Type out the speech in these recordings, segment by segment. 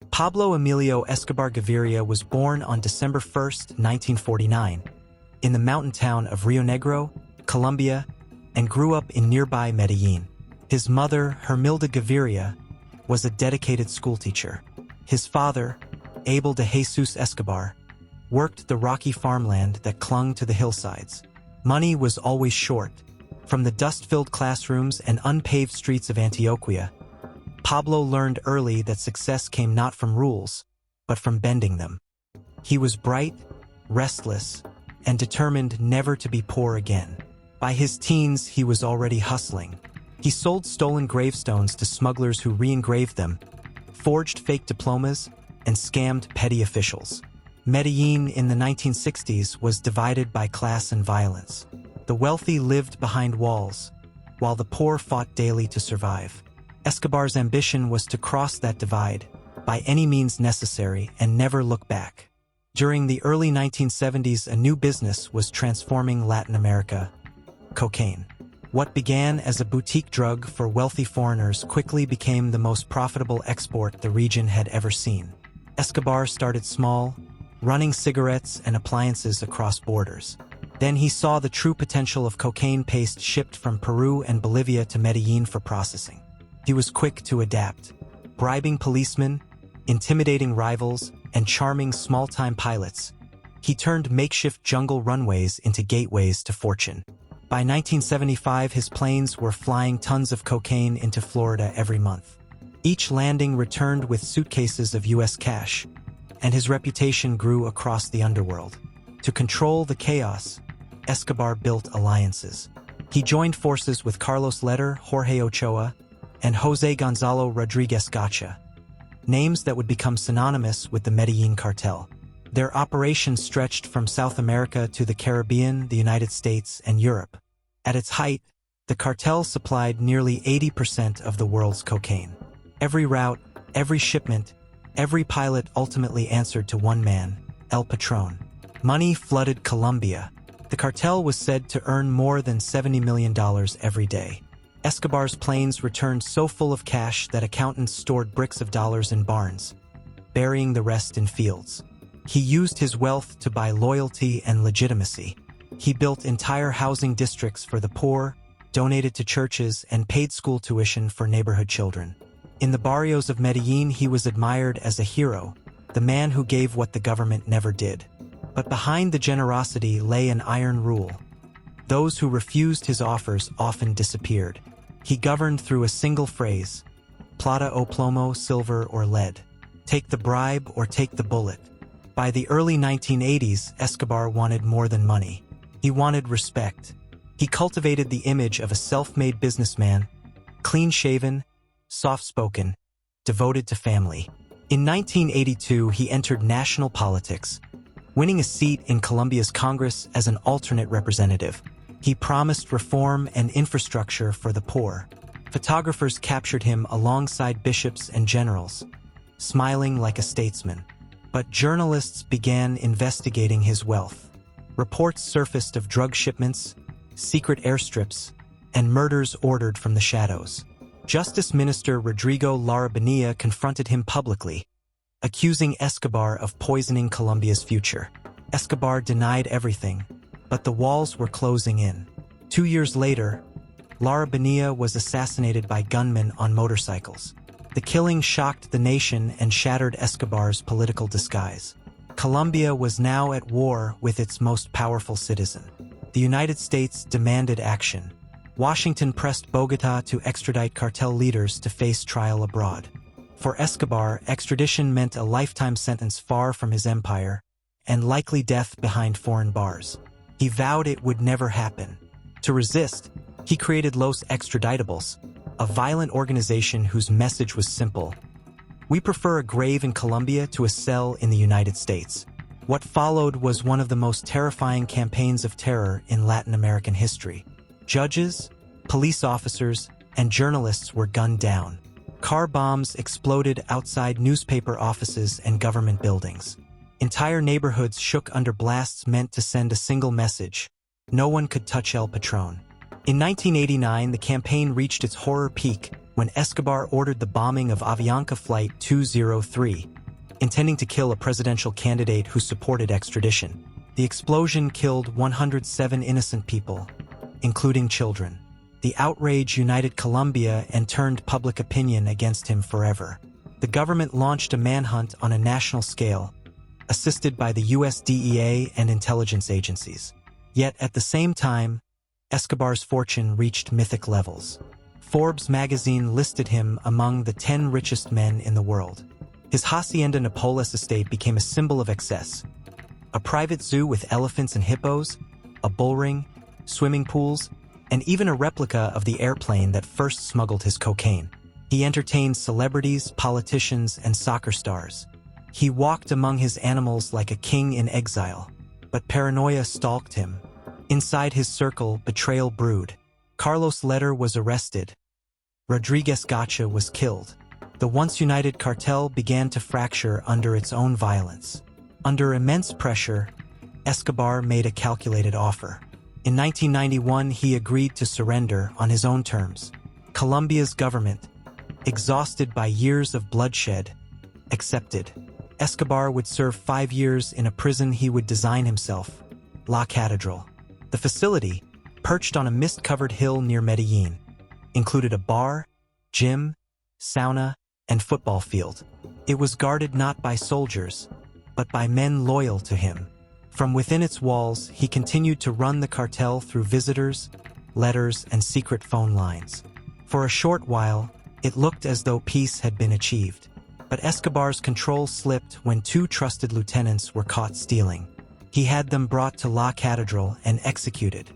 Pablo Emilio Escobar Gaviria was born on December 1, 1949, in the mountain town of Rio Negro, Colombia, and grew up in nearby Medellín. His mother, Hermilda Gaviria, was a dedicated schoolteacher. His father, Abel de Jesus Escobar, worked the rocky farmland that clung to the hillsides. Money was always short. From the dust-filled classrooms and unpaved streets of Antioquia, Pablo learned early that success came not from rules, but from bending them. He was bright, restless, and determined never to be poor again. By his teens, he was already hustling. He sold stolen gravestones to smugglers who re-engraved them, forged fake diplomas, and scammed petty officials. Medellín in the 1960s was divided by class and violence. The wealthy lived behind walls, while the poor fought daily to survive. Escobar's ambition was to cross that divide, by any means necessary, and never look back. During the early 1970s, a new business was transforming Latin America: cocaine. What began as a boutique drug for wealthy foreigners quickly became the most profitable export the region had ever seen. Escobar started small, running cigarettes and appliances across borders. Then he saw the true potential of cocaine paste shipped from Peru and Bolivia to Medellín for processing. He was quick to adapt, bribing policemen, intimidating rivals, and charming small-time pilots. He turned makeshift jungle runways into gateways to fortune. By 1975, his planes were flying tons of cocaine into Florida every month. Each landing returned with suitcases of U.S. cash, and his reputation grew across the underworld. To control the chaos, Escobar built alliances. He joined forces with Carlos Leder, Jorge Ochoa, and José Gonzalo Rodríguez Gacha, names that would become synonymous with the Medellín Cartel. Their operations stretched from South America to the Caribbean, the United States, and Europe. At its height, the cartel supplied nearly 80% of the world's cocaine. Every route, every shipment, every pilot ultimately answered to one man, El Patrón. Money flooded Colombia. The cartel was said to earn more than $70 million every day. Escobar's planes returned so full of cash that accountants stored bricks of dollars in barns, burying the rest in fields. He used his wealth to buy loyalty and legitimacy. He built entire housing districts for the poor, donated to churches, and paid school tuition for neighborhood children. In the barrios of Medellín, he was admired as a hero, the man who gave what the government never did. But behind the generosity lay an iron rule. Those who refused his offers often disappeared. He governed through a single phrase: plata o plomo, silver or lead. Take the bribe or take the bullet. By the early 1980s, Escobar wanted more than money. He wanted respect. He cultivated the image of a self-made businessman, clean-shaven, soft-spoken, devoted to family. In 1982, he entered national politics, winning a seat in Colombia's Congress as an alternate representative. He promised reform and infrastructure for the poor. Photographers captured him alongside bishops and generals, smiling like a statesman. But journalists began investigating his wealth. Reports surfaced of drug shipments, secret airstrips, and murders ordered from the shadows. Justice Minister Rodrigo Lara Bonilla confronted him publicly, accusing Escobar of poisoning Colombia's future. Escobar denied everything, but the walls were closing in. 2 years later, Lara Bonilla was assassinated by gunmen on motorcycles. The killing shocked the nation and shattered Escobar's political disguise. Colombia was now at war with its most powerful citizen. The United States demanded action. Washington pressed Bogotá to extradite cartel leaders to face trial abroad. For Escobar, extradition meant a lifetime sentence far from his empire, and likely death behind foreign bars. He vowed it would never happen. To resist, he created Los Extraditables, a violent organization whose message was simple: we prefer a grave in Colombia to a cell in the United States. What followed was one of the most terrifying campaigns of terror in Latin American history. Judges, police officers, and journalists were gunned down. Car bombs exploded outside newspaper offices and government buildings. Entire neighborhoods shook under blasts meant to send a single message: no one could touch El Patrón. In 1989, the campaign reached its horror peak when Escobar ordered the bombing of Avianca Flight 203, intending to kill a presidential candidate who supported extradition. The explosion killed 107 innocent people, including children. The outrage united Colombia and turned public opinion against him forever. The government launched a manhunt on a national scale, assisted by the US DEA and intelligence agencies. Yet at the same time, Escobar's fortune reached mythic levels. Forbes magazine listed him among the 10 richest men in the world. His Hacienda Nápoles estate became a symbol of excess. A private zoo with elephants and hippos, a bullring, swimming pools, and even a replica of the airplane that first smuggled his cocaine. He entertained celebrities, politicians, and soccer stars. He walked among his animals like a king in exile, but paranoia stalked him. Inside his circle, betrayal brewed. Carlos Leder was arrested. Rodriguez Gacha was killed. The once united cartel began to fracture under its own violence. Under immense pressure, Escobar made a calculated offer. In 1991, he agreed to surrender on his own terms. Colombia's government, exhausted by years of bloodshed, accepted. Escobar would serve 5 years in a prison he would design himself, La Catedral. The facility, perched on a mist-covered hill near Medellín, included a bar, gym, sauna, and football field. It was guarded not by soldiers, but by men loyal to him. From within its walls, he continued to run the cartel through visitors, letters, and secret phone lines. For a short while, it looked as though peace had been achieved. But Escobar's control slipped when 2 trusted lieutenants were caught stealing. He had them brought to La Catedral and executed.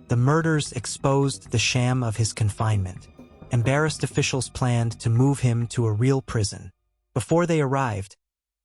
The murders exposed the sham of his confinement. Embarrassed officials planned to move him to a real prison. Before they arrived,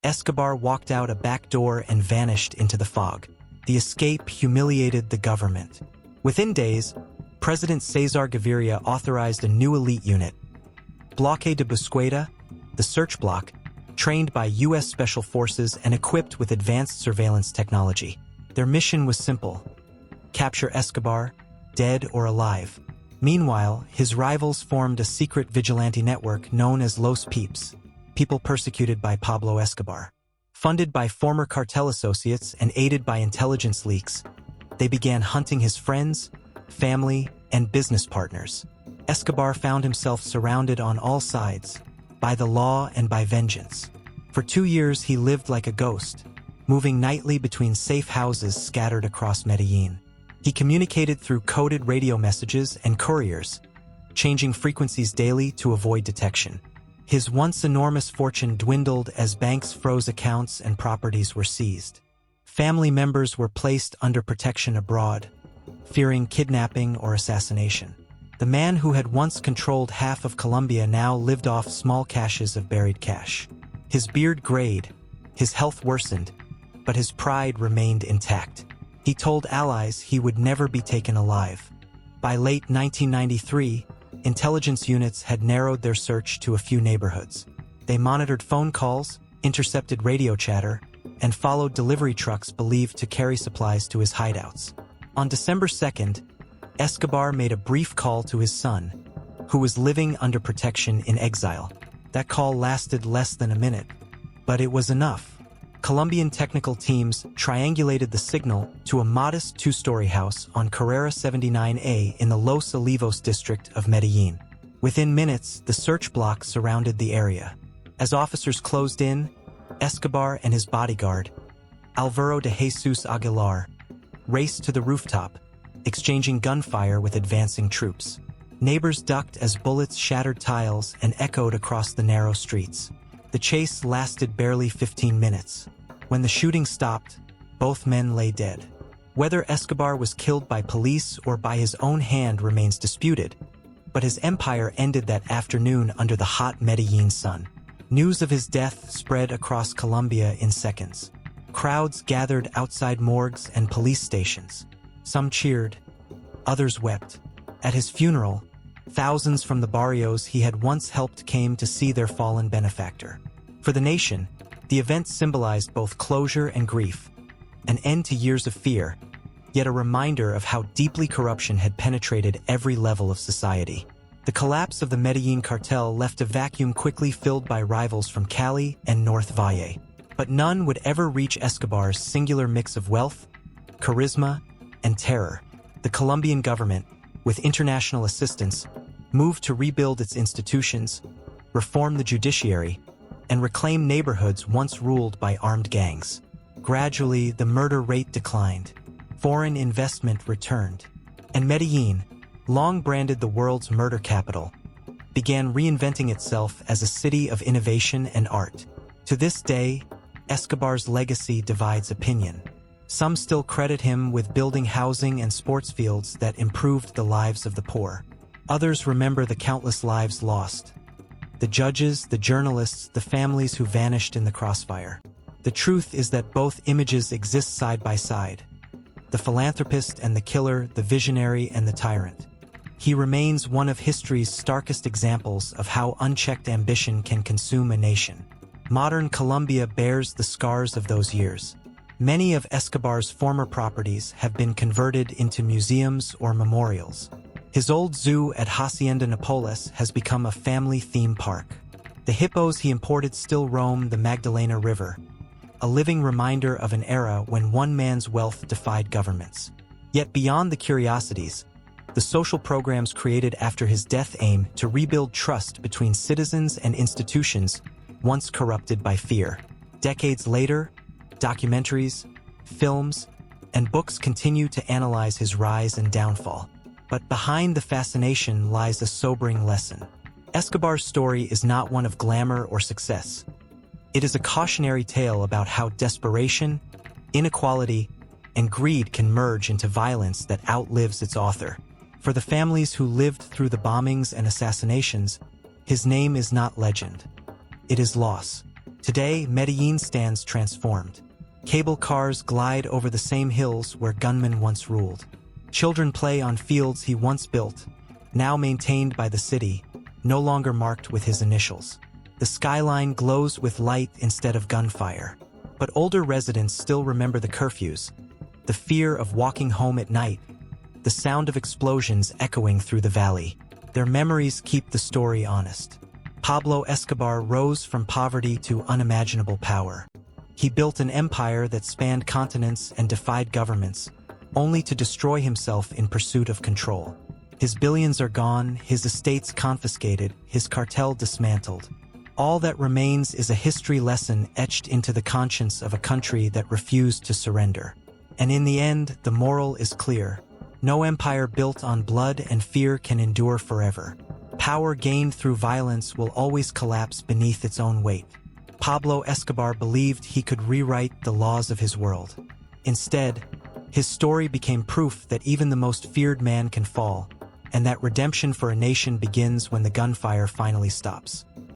Escobar walked out a back door and vanished into the fog. The escape humiliated the government. Within days, President Cesar Gaviria authorized a new elite unit, Bloque de Búsqueda, the search block, trained by U.S. Special Forces and equipped with advanced surveillance technology. Their mission was simple: capture Escobar, dead or alive. Meanwhile, his rivals formed a secret vigilante network known as Los Peeps, people persecuted by Pablo Escobar. Funded by former cartel associates and aided by intelligence leaks, they began hunting his friends, family, and business partners. Escobar found himself surrounded on all sides, by the law and by vengeance. For 2 years he lived like a ghost, moving nightly between safe houses scattered across Medellín. He communicated through coded radio messages and couriers, changing frequencies daily to avoid detection. His once enormous fortune dwindled as banks froze accounts and properties were seized. Family members were placed under protection abroad, fearing kidnapping or assassination. The man who had once controlled half of Colombia now lived off small caches of buried cash. His beard grayed, his health worsened, but his pride remained intact. He told allies he would never be taken alive. By late 1993, intelligence units had narrowed their search to a few neighborhoods. They monitored phone calls, intercepted radio chatter, and followed delivery trucks believed to carry supplies to his hideouts. On December 2nd, Escobar made a brief call to his son, who was living under protection in exile. That call lasted less than a minute, but it was enough. Colombian technical teams triangulated the signal to a modest 2-story house on Carrera 79A in the Los Olivos district of Medellín. Within minutes, the search block surrounded the area. As officers closed in, Escobar and his bodyguard, Alvaro de Jesus Aguilar, raced to the rooftop, exchanging gunfire with advancing troops. Neighbors ducked as bullets shattered tiles and echoed across the narrow streets. The chase lasted barely 15 minutes. When the shooting stopped, both men lay dead. Whether Escobar was killed by police or by his own hand remains disputed, but his empire ended that afternoon under the hot Medellín sun. News of his death spread across Colombia in seconds. Crowds gathered outside morgues and police stations. Some cheered, others wept. At his funeral, thousands from the barrios he had once helped came to see their fallen benefactor. For the nation, the event symbolized both closure and grief, an end to years of fear, yet a reminder of how deeply corruption had penetrated every level of society. The collapse of the Medellín Cartel left a vacuum quickly filled by rivals from Cali and North Valle. But none would ever reach Escobar's singular mix of wealth, charisma, and terror. The Colombian government, with international assistance, moved to rebuild its institutions, reform the judiciary, and reclaim neighborhoods once ruled by armed gangs. Gradually, the murder rate declined, foreign investment returned, and Medellín, long branded the world's murder capital, began reinventing itself as a city of innovation and art. To this day, Escobar's legacy divides opinion. Some still credit him with building housing and sports fields that improved the lives of the poor. Others remember the countless lives lost. The judges, the journalists, the families who vanished in the crossfire. The truth is that both images exist side by side. The philanthropist and the killer, the visionary and the tyrant. He remains one of history's starkest examples of how unchecked ambition can consume a nation. Modern Colombia bears the scars of those years. Many of Escobar's former properties have been converted into museums or memorials. His old zoo at Hacienda Nápoles has become a family theme park. The hippos he imported still roam the Magdalena River, a living reminder of an era when one man's wealth defied governments. Yet beyond the curiosities, the social programs created after his death aim to rebuild trust between citizens and institutions once corrupted by fear. Decades later, documentaries, films, and books continue to analyze his rise and downfall. But behind the fascination lies a sobering lesson. Escobar's story is not one of glamour or success. It is a cautionary tale about how desperation, inequality, and greed can merge into violence that outlives its author. For the families who lived through the bombings and assassinations, his name is not legend. It is loss. Today, Medellín stands transformed. Cable cars glide over the same hills where gunmen once ruled. Children play on fields he once built, now maintained by the city, no longer marked with his initials. The skyline glows with light instead of gunfire. But older residents still remember the curfews, the fear of walking home at night, the sound of explosions echoing through the valley. Their memories keep the story honest. Pablo Escobar rose from poverty to unimaginable power. He built an empire that spanned continents and defied governments, only to destroy himself in pursuit of control. His billions are gone, his estates confiscated, his cartel dismantled. All that remains is a history lesson etched into the conscience of a country that refused to surrender. And in the end, the moral is clear. No empire built on blood and fear can endure forever. Power gained through violence will always collapse beneath its own weight. Pablo Escobar believed he could rewrite the laws of his world. Instead, his story became proof that even the most feared man can fall, and that redemption for a nation begins when the gunfire finally stops.